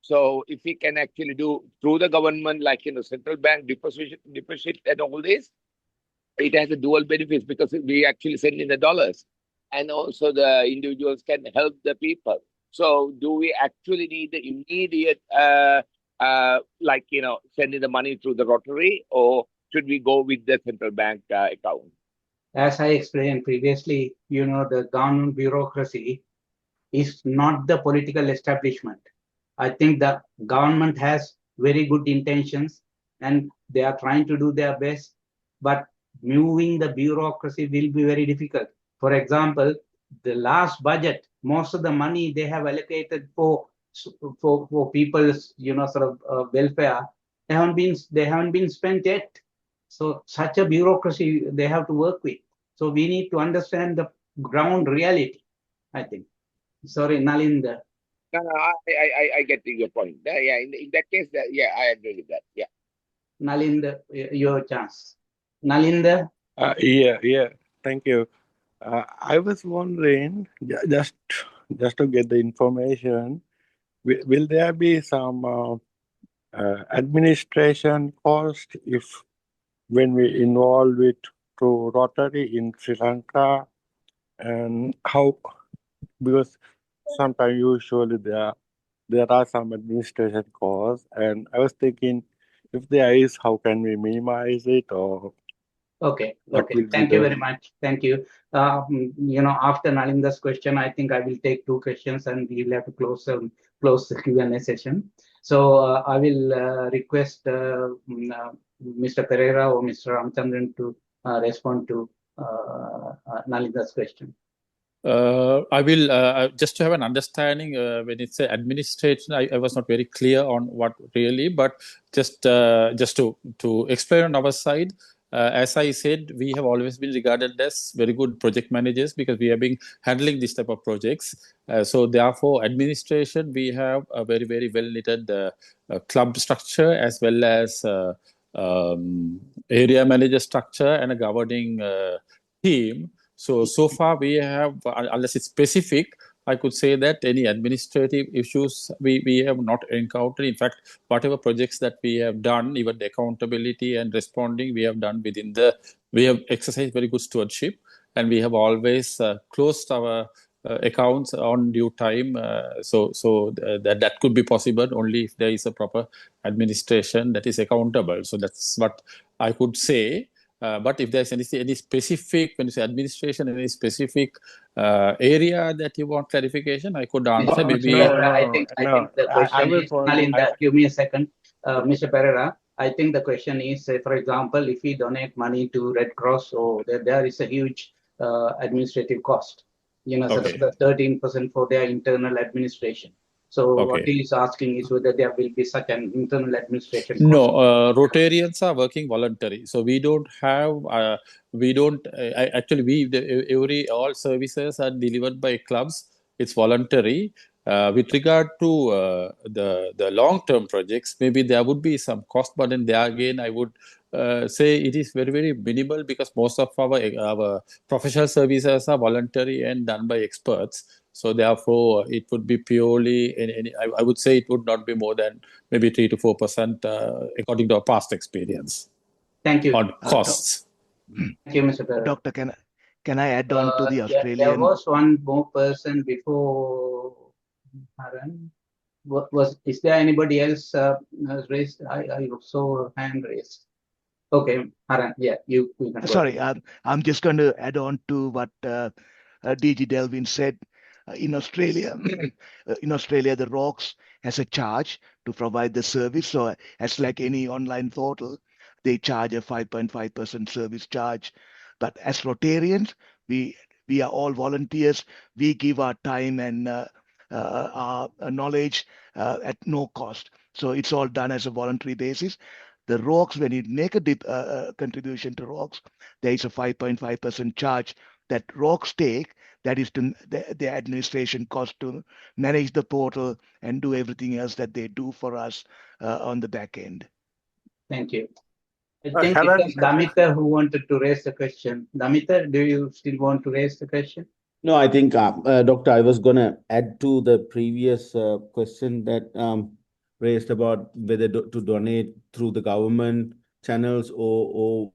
So if we can actually do through the government, central bank deposit and all this, it has a dual benefits because we actually send in the dollars, and also the individuals can help the people. So do we actually need the immediate, sending the money through the Rotary, or should we go with the central bank account? As I explained previously, the government bureaucracy is not the political establishment. I think the government has very good intentions and they are trying to do their best, but moving the bureaucracy will be very difficult. For example, the last budget, most of the money they have allocated for people's welfare, they haven't been spent yet. So such a bureaucracy they have to work with. So we need to understand the ground reality, I think. Sorry, Nalinda. No, I get your point. Yeah, in that case, I agree with that. Yeah. Nalinda, your chance. Nalinda? Yeah. Thank you. I was wondering, just to get the information, will there be some administration cost when we involve it through Rotary in Sri Lanka, and how? Because sometimes usually there are some administration costs, and I was thinking, if there is, how can we minimize it, or Okay. what will be Thank you the- very much. Thank you. After Nalinda's question, I think I will take two questions and we will have to close the Q&A session. So I will request Mr. Pereira or Mr. Ramchandran to respond to Nalinda's question. I will just to have an understanding when it's administration. I was not very clear on what really, but just to explain on our side. As I said, we have always been regarded as very good project managers because we have been handling this type of projects. So therefore, administration, we have a very, very well knitted club structure as well as area manager structure and a governing team. So far we have, unless it's specific, I could say that any administrative issues we have not encountered. In fact, whatever projects that we have done, even the accountability and responding, we have done we have exercised very good stewardship, and we have always closed our accounts on due time. So that could be possible only if there is a proper administration that is accountable. So that's what I could say. But if there's any specific, when you say administration, any specific area that you want clarification, I could answer. I think the question is, Nalinda, give me a second. Mr. Pereira, I think the question is, for example, if we donate money to Red Cross, there is a huge administrative cost, sort of the 13% for their internal administration. So what he is asking is whether there will be such an internal administration cost. No, Rotarians are working voluntary. So we don't have, all services are delivered by clubs. It's voluntary. With regard to the long-term projects, maybe there would be some cost, but then there again, I would say it is very, very minimal because most of our professional services are voluntary and done by experts. So therefore, it would be purely, I would say it would not be more than maybe 3 to 4% according to our past experience Thank you. on costs. Thank you, Mr. Perera. Doctor, can I add on to the There Australian? was one more person before Haran. Is there anybody else raised? I saw a hand raised. Okay, Haran, yeah, you can go. Sorry, I'm just going to add on to what DG Delvin said. In Australia, the ROCs has a charge to provide the service. So as like any online portal, they charge a 5.5% service charge. But as Rotarians, we are all volunteers. We give our time and our knowledge at no cost. So it's all done as a voluntary basis. The ROCs, when you make a contribution to ROCs, there is a 5.5% charge that ROCs take. That is the administration cost to manage the portal and do everything else that they do for us on the back end. Thank you. I think Haran, it was Damita who wanted to raise the question. Damita, do you still want to raise the question? No, I think, Doctor, I was going to add to the previous question that raised about whether to donate through the government channels or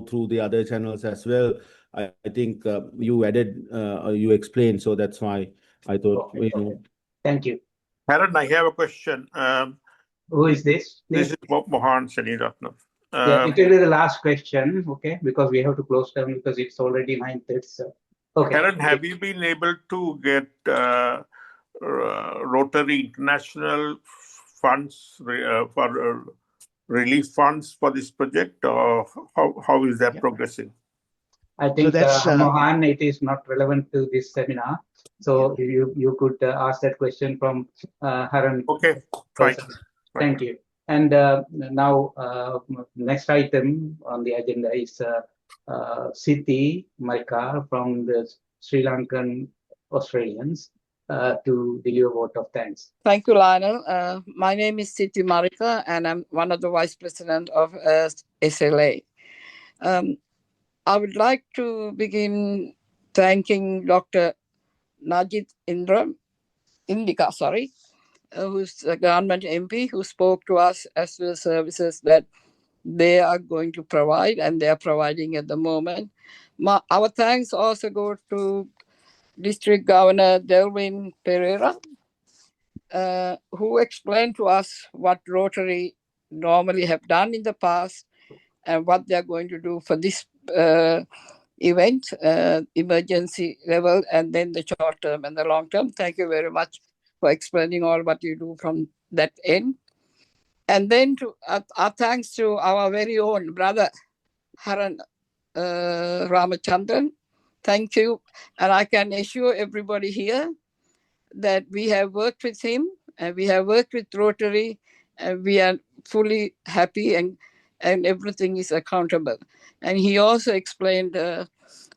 through the other channels as well. I think you added, you explained, so that's why I thought, Okay. Thank you. Haran, I have a question. Who is this? This is Mohan Seniratnam. Yeah, it will be the last question, okay, because we have to close down because it's already 9:30. So, okay. Haran, have you been able to get Rotary International funds for relief funds for this project, or how is that progressing? I think, Mohan, it is not relevant to this seminar. So you could ask that question from Haran. Okay, fine. Thank you. And now, next item on the agenda is Siti Marika from the Sri Lankan Australians to deliver a vote of thanks. Thank you, Lionel. My name is Siti Marika, and I'm one of the vice president of SLA. I would like to begin thanking Dr. Najib Indika, who's a government MP who spoke to us as to the services that they are going to provide and they are providing at the moment. Our thanks also go to District Governor Delvin Pereira, who explained to us what Rotary normally have done in the past and what they're going to do for this event, emergency level, and then the short term and the long term. Thank you very much for explaining all what you do from that end. And then to our thanks to our very own brother, Haran Ramachandran. Thank you. And I can assure everybody here that we have worked with him and we have worked with Rotary, and we are fully happy and everything is accountable. And he also explained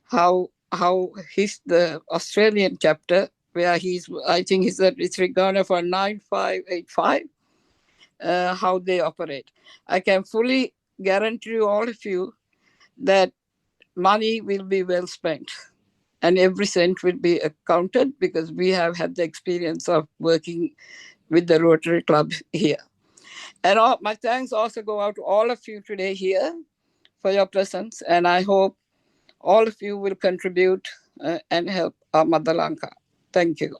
how the Australian chapter, where I think he's the district governor for 9585, how they operate. I can fully guarantee all of you that money will be well spent and every cent will be accounted, because we have had the experience of working with the Rotary Club here. And my thanks also go out to all of you today here for your presence, and I hope all of you will contribute and help our Mother Lanka. Thank you.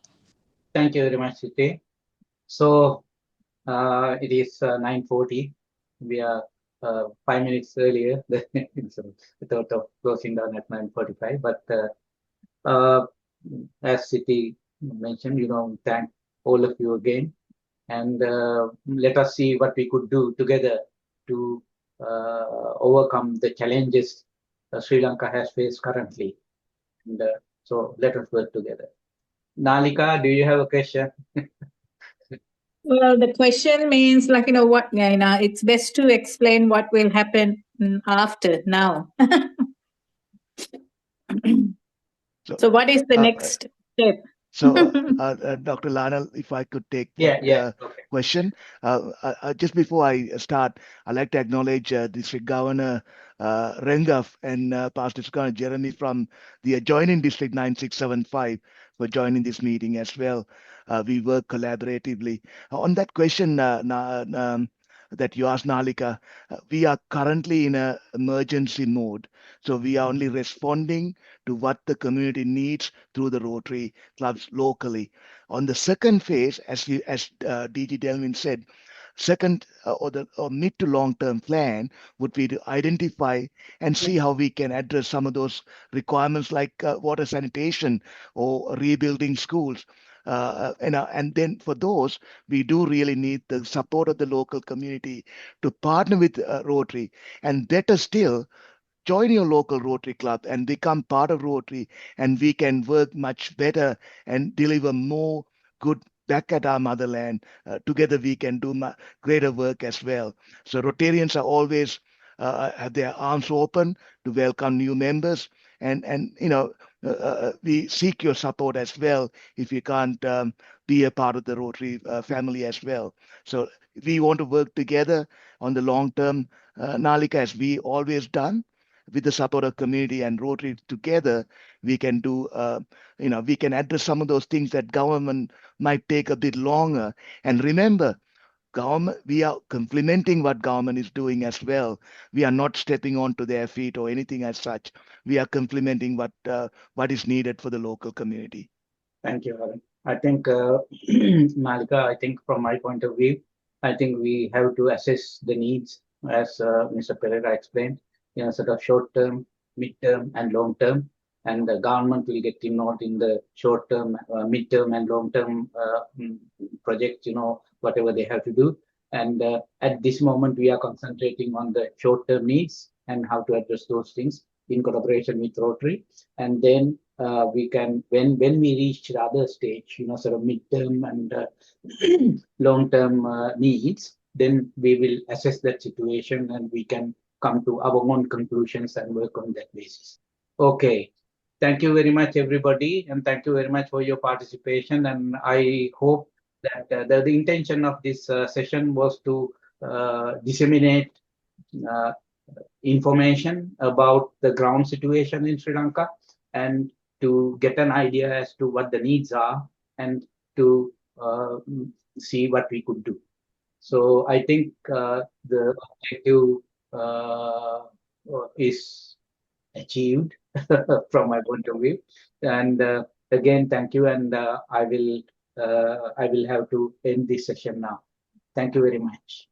Thank you very much, Siti. So it is 9:40. We are 5 minutes earlier. So we thought of closing down at 9:45. But as Siti mentioned, thank all of you again. And let us see what we could do together to overcome the challenges Sri Lanka has faced currently. And so let us work together. Nalika, do you have a question? Well, the question means it's best to explain what will happen after now. So what is the next step? So, Dr. Lionel, if I could take that question. Just before I start, I'd like to acknowledge District Governor Rengaf and Past District Governor Jeremy from the adjoining District 9675 for joining this meeting as well. We work collaboratively. On that question that you asked, Nalika, we are currently in an emergency mode. So we are only responding to what the community needs through the Rotary clubs locally. On the second phase, as DG Delvin said, second or mid to long term plan would be to identify and see how we can address some of those requirements like water sanitation or rebuilding schools. And then for those, we do really need the support of the local community to partner with Rotary, and better still, join your local Rotary club and become part of Rotary, and we can work much better and deliver more good back at our motherland. Together we can do greater work as well. So Rotarians are always have their arms open to welcome new members, and we seek your support as well if you can't be a part of the Rotary family as well. So we want to work together on the long term, Nalika, as we always done. With the support of community and Rotary together, we can do, we can address some of those things that government might take a bit longer. And remember, government, we are complementing what government is doing as well. We are not stepping onto their feet or anything as such. We are complementing what is needed for the local community. Thank you, Arun. I think, Malika, I think from my point of view, I think we have to assess the needs as Mr. Pereira explained, sort of short term, mid term, and long term. And the government will get involved in the short term, mid term, and long term projects, whatever they have to do. And at this moment, we are concentrating on the short term needs and how to address those things in collaboration with Rotary. And then we can, when we reach the other stage, sort of midterm and long-term needs, then we will assess that situation and we can come to our own conclusions and work on that basis. Okay. Thank you very much, everybody, and thank you very much for your participation. And I hope that the intention of this session was to disseminate information about the ground situation in Sri Lanka and to get an idea as to what the needs are and to see what we could do. So I think the objective is achieved from my point of view. And again, thank you. And I will have to end this session now. Thank you very much.